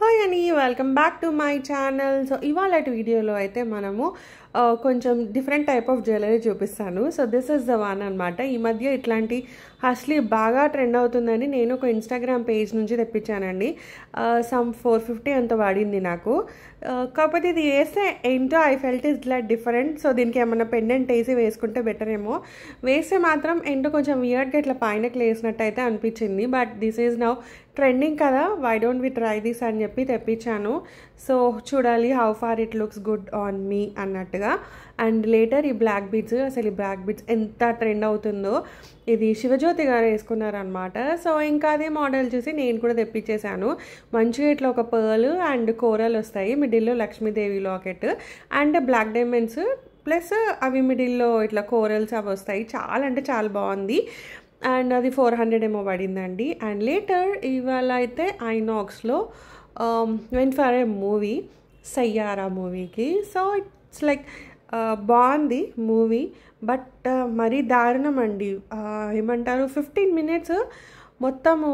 Hi అని welcome back to my channel. So ఇవాళ వీడియోలో అయితే మనము కొంచెం డిఫరెంట్ టైప్ ఆఫ్ జ్యువెలరీ చూపిస్తాను. So this is the one అనమాట. ఈ మధ్య ఇట్లాంటి అసలు బాగా ట్రెండ్ అవుతుందని నేను ఒక ఇన్స్టాగ్రామ్ పేజ్ నుంచి తెప్పించానండి. సమ్ 450 అంత పడింది నాకు. కాకపోతే ఇది వేస్తే ఏంటో I felt is like different. So దీనికి ఏమన్నా పెండెంట్ వేసి వేసుకుంటే బెటర్ ఏమో. వేస్తే మాత్రం ఏంటో కొంచెం వియర్డ్గా ఇట్లా పైనకి వేసినట్టు అయితే అనిపించింది. But this is now trending కదా, why don't we try this అని చెప్పి తెప్పించాను. సో చూడాలి how far it looks good on me అన్నట్టుగా. అండ్ లేటర్ ఈ బ్లాక్ బీడ్స్, అసలు ఈ బ్లాక్ బీడ్స్ ఎంత ట్రెండ్ అవుతుందో. ఇది శివజ్యోతి గారు వేసుకున్నారనమాట. సో ఇంకా అదే మోడల్ చూసి నేను కూడా తెప్పించేశాను. మంచిగా ఇట్లా ఒక పర్ల్ అండ్ కోరల్ వస్తాయి, మిడిల్లో Lakshmidevi locket and black diamonds plus అవి మిడిల్లో ఇట్లా కోరల్స్ అవి వస్తాయి. చాలా అంటే చాలా బాగుంది. అండ్ అది 400 ఏమో పడిందండి. అండ్ లేటర్ ఇవాళ అయితే ఐనాక్స్లో went for a movie, Saiyaara మూవీకి. సో ఇట్స్ లైక్ బాగుంది మూవీ, బట్ మరీ దారుణం అండి. ఏమంటారు 15 minutes మొత్తము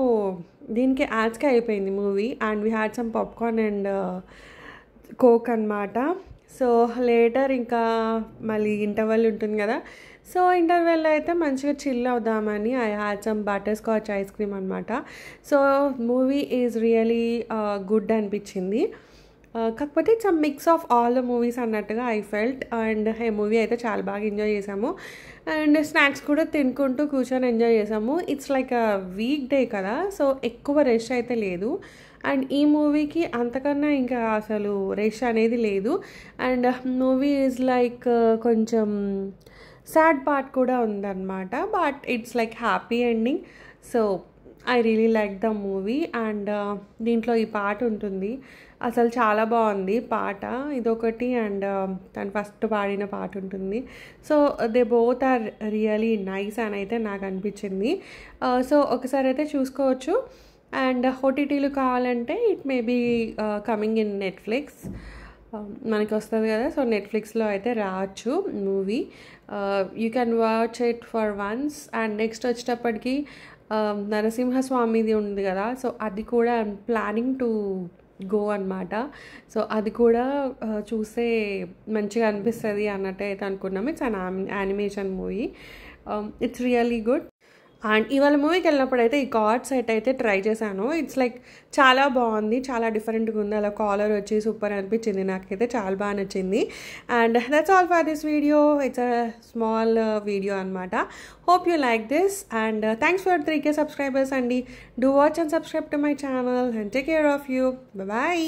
దీనికి యాడ్స్కే అయిపోయింది movie. And we had some popcorn and coke అనమాట. సో లేటర్ ఇంకా మళ్ళీ ఇంటర్వెల్ ఉంటుంది కదా. సో ఇంటర్వెల్లో అయితే మంచిగా చిల్ అవుదామని I had some butterscotch ice cream అనమాట. So movie is really good అనిపించింది. కాకపోతే it's a mix of all the movies అన్నట్టుగా ఐ ఫెల్ట్. అండ్ ఈ మూవీ అయితే చాలా బాగా ఎంజాయ్ చేసాము. అండ్ స్నాక్స్ కూడా తినుకుంటూ కూర్చొని ఎంజాయ్ చేసాము. It's like a week day కదా, సో ఎక్కువ రష్ అయితే లేదు. అండ్ ఈ మూవీకి అంతకన్నా ఇంకా అసలు రష్ అనేది లేదు. అండ్ మూవీ ఈజ్ లైక్ కొంచెం సాడ్ పార్ట్ కూడా ఉందన్నమాట, but it's like happy ending. So I really like the movie. And దీంట్లో ఈ పాట ఉంటుంది, అసలు చాలా బాగుంది పాట ఇదొకటి. అండ్ తను ఫస్ట్ పాడిన పాట ఉంటుంది. So they both are really nice అని అయితే నాకు అనిపించింది. సో ఒకసారి అయితే చూసుకోవచ్చు. అండ్ ఓటీటీలు కావాలంటే it may be coming in Netflix మనకి వస్తుంది కదా. సో నెట్ఫ్లిక్స్లో అయితే రావచ్చు movie. You can watch it for once. And next వచ్చేటప్పటికి నరసింహస్వామిది ఉంది కదా, సో అది కూడా ప్లానింగ్ టు గో అనమాట. సో అది కూడా చూస్తే మంచిగా అనిపిస్తుంది అన్నట్టు అయితే అనుకున్నాం. It's an animation movie, it's really good. And ఇవాళ మూవీకి వెళ్ళినప్పుడు అయితే ఈ కార్డ్ సెట్ అయితే ట్రై చేశాను. ఇట్స్ లైక్ చాలా బాగుంది, చాలా డిఫరెంట్గా ఉంది. అలా కాలర్ వచ్చి సూపర్ అనిపించింది, నాకైతే చాలా బాగా నచ్చింది. And that's all for this video. It's a small video అనమాట. Hope you like this. And thanks for 3K subscribers అండి. Do watch and subscribe to my channel and take care of you. Bye.